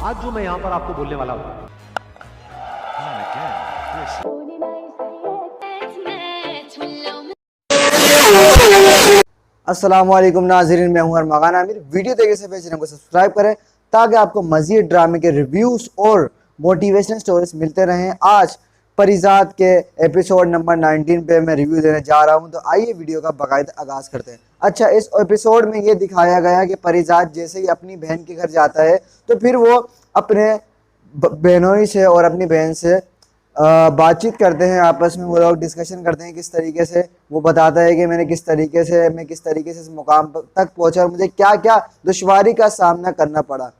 आज जो मैं यहाँ पर आपको बोलने वाला हूँ, अस्सलामुअलैकुम नाज़रीन, मैं हूं अरमागान आमिर। वीडियो देखने से पहले चैनल को सब्सक्राइब करें ताकि आपको मज़ीद ड्रामे के रिव्यूज़ और मोटिवेशनल स्टोरीज मिलते रहें। आज परिजात के एपिसोड नंबर 19 पे मैं रिव्यू देने जा रहा हूं, तो आइए वीडियो का बाकायदा आगाज़ करते हैं। अच्छा, इस एपिसोड में ये दिखाया गया कि परिजात जैसे ही अपनी बहन के घर जाता है तो फिर वो अपने बहनोई से और अपनी बहन से बातचीत करते हैं, आपस में वो लोग डिस्कशन करते हैं किस तरीके से। वो बताता है कि मैं किस तरीके से इस मुकाम तक पहुंचा और मुझे क्या क्या दुश्वारी का सामना करना पड़ा।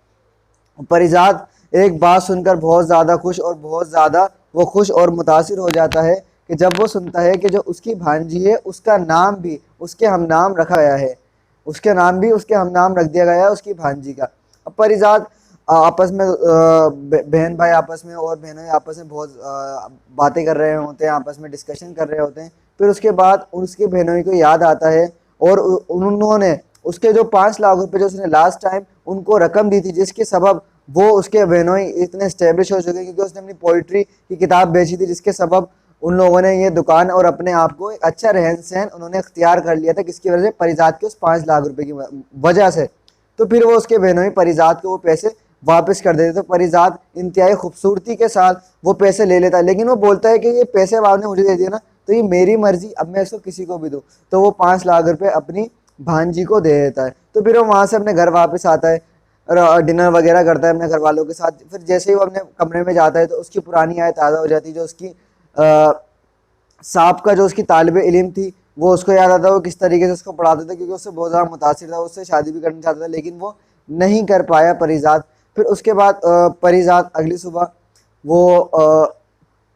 परिजात एक बात सुनकर बहुत ज़्यादा खुश और मुतासिर हो जाता है कि जब वो सुनता है कि जो उसकी भांजी है उसका नाम भी उसके हम नाम रखा गया है, उसके हम नाम रख दिया गया है उसकी भांजी का। अब परिजात आपस में बहन भाई आपस में और बहनें आपस में बहुत बातें कर रहे होते हैं, आपस में डिस्कशन कर रहे होते हैं। फिर उसके बाद उसके बहनों को याद आता है और उन्होंने उसके जो 5 लाख रुपए जो उसने लास्ट टाइम उनको रकम दी थी, जिसके सबब वो उसके बहनोई इतने स्टेब्लिश हो चुके हैं क्योंकि उसने अपनी पोइट्री की किताब बेची थी, जिसके सबब उन लोगों ने ये दुकान और अपने आप को एक अच्छा रहन सहन उन्होंने इख्तियार कर लिया था, किसकी वजह से, परिजात के उस 5 लाख रुपए की वजह से। तो फिर वो उसके बहनोई परिजात को वो पैसे वापस कर देते। तो परिजात इंतहाई खूबसूरती के साथ वो पैसे ले लेता है, लेकिन वो बोलता है कि ये पैसे आपने मुझे दे दिए ना, तो ये मेरी मर्जी, अब मैं इसको किसी को भी दूँ। तो वो 5 लाख रुपए अपनी भांजी को दे देता है। तो फिर वो वहाँ से अपने घर वापस आता है और डिनर वगैरह करता है अपने घर वालों के साथ। फिर जैसे ही वो अपने कमरे में जाता है तो उसकी पुरानी याद ताज़ा हो जाती है, जो उसकी साहब का जो उसकी तालिब इल्म थी वो उसको याद आता है, वो किस तरीके से उसको पढ़ाता था, क्योंकि उससे बहुत ज़्यादा मुतासिर था, उससे शादी भी करना चाहता था लेकिन वो नहीं कर पाया परिजात। फिर उसके बाद परिजात अगली सुबह वो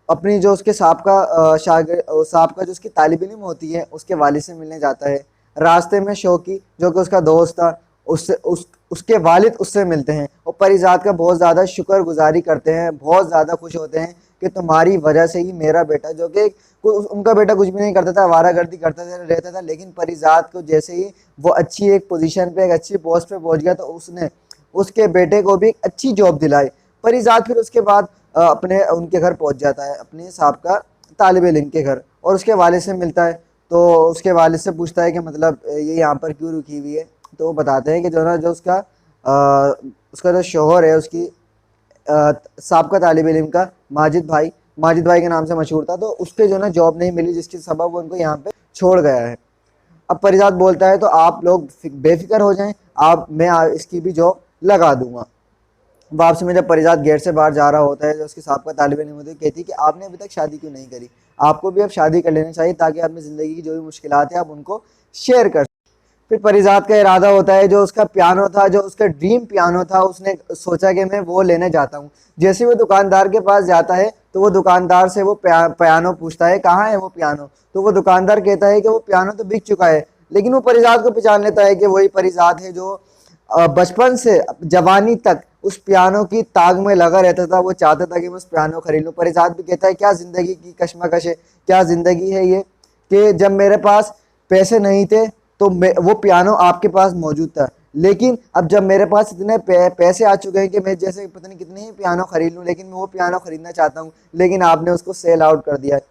अपनी जो उसके साहब का जो उसकी तालिब इल्म होती है उसके वालिद से मिलने जाता है। रास्ते में शौकी जो कि उसका दोस्त था उसके वालिद उससे मिलते हैं और परिजात का बहुत ज़्यादा शुक्रगुजारी करते हैं, बहुत ज़्यादा खुश होते हैं कि तुम्हारी वजह से ही मेरा बेटा, जो कि उनका बेटा कुछ भी नहीं करता था, आवारागर्दी करता रहता था, लेकिन परिजात को जैसे ही वो अच्छी एक पोजीशन पे, एक अच्छी पोस्ट पे पहुंच गया तो उसने उसके बेटे को भी एक अच्छी जॉब दिलाई। परिजात फिर उसके बाद अपने उनके घर पहुंच जाता है, अपने साहब का तालिब इल्म के घर, और उसके वालिद से मिलता है। तो उसके वालिद से पूछता है कि मतलब ये यहाँ पर क्यों रुकी हुई है। तो वो बताते हैं कि जो ना जो उसका जो शोहर है उसकी साहब का तालिब इल्म का माजिद भाई के नाम से मशहूर था, तो उसके जो ना जॉब नहीं मिली, जिसके सबब वो उनको यहाँ पे छोड़ गया है। अब परिजात बोलता है तो आप लोग बेफिक्र हो जाएं, मैं इसकी भी जॉब लगा दूंगा। वापसी में जब परिजात गेट से बाहर जा रहा होता है, जो उसके साहब का तालिब इल्म होती है, कहती है कि आपने अभी तक शादी क्यों नहीं करी, आपको भी अब शादी कर लेनी चाहिए ताकि अपनी ज़िंदगी की जो भी मुश्किलात है आप उनको शेयर कर। फिर परिजात का इरादा होता है, जो उसका पियानो था, जो उसका ड्रीम पियानो था, उसने सोचा कि मैं वो लेने जाता हूँ। जैसे वो दुकानदार के पास जाता है तो वो दुकानदार से वो पियानो पूछता है कहाँ है वो पियानो। तो वो दुकानदार कहता है कि वो पियानो तो बिक चुका है, लेकिन वो परिजात को पहचान लेता है कि वही परिजात है जो बचपन से जवानी तक उस पियानो की ताक में लगा रहता था। वो चाहता था कि मैं उस पियानो खरीद लूँ। परिजात भी कहता है क्या ज़िंदगी की कश्मकश है, क्या ज़िंदगी है ये, कि जब मेरे पास पैसे नहीं थे तो वो पियानो आपके पास मौजूद था, लेकिन अब जब मेरे पास इतने पैसे आ चुके हैं कि मैं जैसे पता नहीं कितने ही पियानो खरीद लूँ, लेकिन मैं वो पियानो खरीदना चाहता हूँ, लेकिन आपने उसको सेल आउट कर दिया है।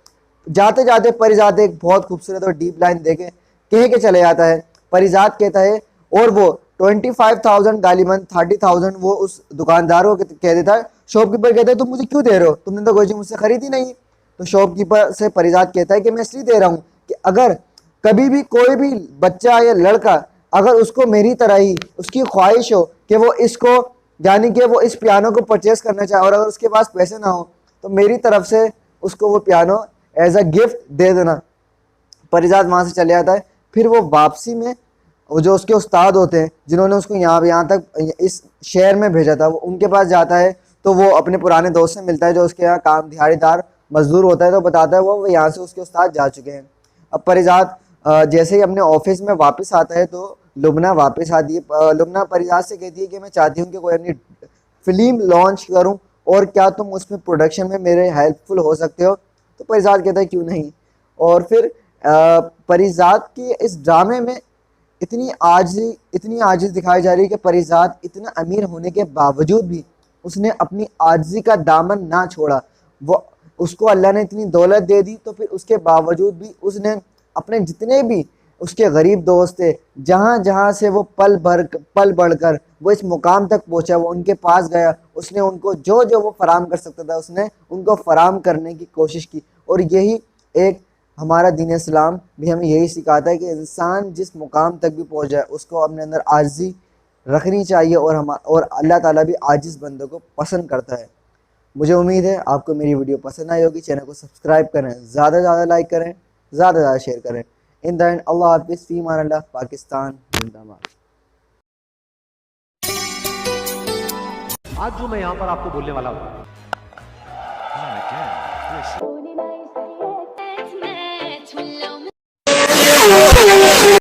जाते जाते परिजात एक बहुत खूबसूरत और डीप लाइन देके कह के चले जाता है। परिजात कहता है और वो 25,000 गालिबन 30,000 वो उस दुकानदार को कह देता है। शॉपकीपर कहता है तुम मुझे क्यों दे रहे हो, तुमने तो कोई चीज़ मुझसे खरीदी नहीं। तो शॉपकीपर से परिजात कहता है कि मैं इसलिए दे रहा हूँ कि अगर कभी भी कोई भी बच्चा या लड़का अगर उसको मेरी तरह ही उसकी ख्वाहिश हो कि वो इसको यानी कि वो इस पियानो को परचेस करना चाहे और अगर उसके पास पैसे ना हो तो मेरी तरफ से उसको वो पियानो एज अ गिफ्ट दे देना। परिजात वहाँ से चले जाता है। फिर वो वापसी में वो जो उसके उस्ताद होते हैं जिन्होंने उसको यहाँ तक इस शहर में भेजा था, वो उनके पास जाता है। तो वो अपने पुराने दोस्त से मिलता है जो उसके यहाँ काम दिहाड़ीदार मजदूर होता है, तो बताता है वो यहाँ से उसके उस्ताद जा चुके हैं। अब परिजात जैसे ही अपने ऑफिस में वापस आता है तो लुबना वापस आती है। लुबना परिजात से कहती है कि मैं चाहती हूँ कि कोई अपनी फिल्म लॉन्च करूँ और क्या तुम उसमें प्रोडक्शन में मेरे हेल्पफुल हो सकते हो। तो परिजात कहता है क्यों नहीं। और फिर परिजात के इस ड्रामे में इतनी आजिज़ी दिखाई जा रही है कि परिजात इतना अमीर होने के बावजूद भी उसने अपनी आजिज़ी का दामन ना छोड़ा। वो उसको अल्लाह ने इतनी दौलत दे दी, तो फिर उसके बावजूद भी उसने अपने जितने भी उसके गरीब दोस्त थे, जहाँ जहाँ से वो पल बढ़कर वो इस मुकाम तक पहुँचा, वो उनके पास गया, उसने उनको जो जो वो फराम कर सकता था उसने उनको फराम करने की कोशिश की। और यही एक हमारा दीन इस्लाम भी हमें यही सिखाता है कि इंसान जिस मुकाम तक भी पहुँच जाए उसको अपने अंदर आजिज़ी रखनी चाहिए, और अल्लाह ताला भी आजिज़ बंदों को पसंद करता है। मुझे उम्मीद है आपको मेरी वीडियो पसंद आई होगी। चैनल को सब्सक्राइब करें, ज़्यादा से ज़्यादा लाइक करें, ज़्यादा से ज़्यादा शेयर करें। इन द एंड अल्लाह हाफिज़, फ़ी अमान अल्लाह, पाकिस्तान जिंदाबाद। आज जो मैं यहाँ पर आपको बोलने वाला हूँ, It's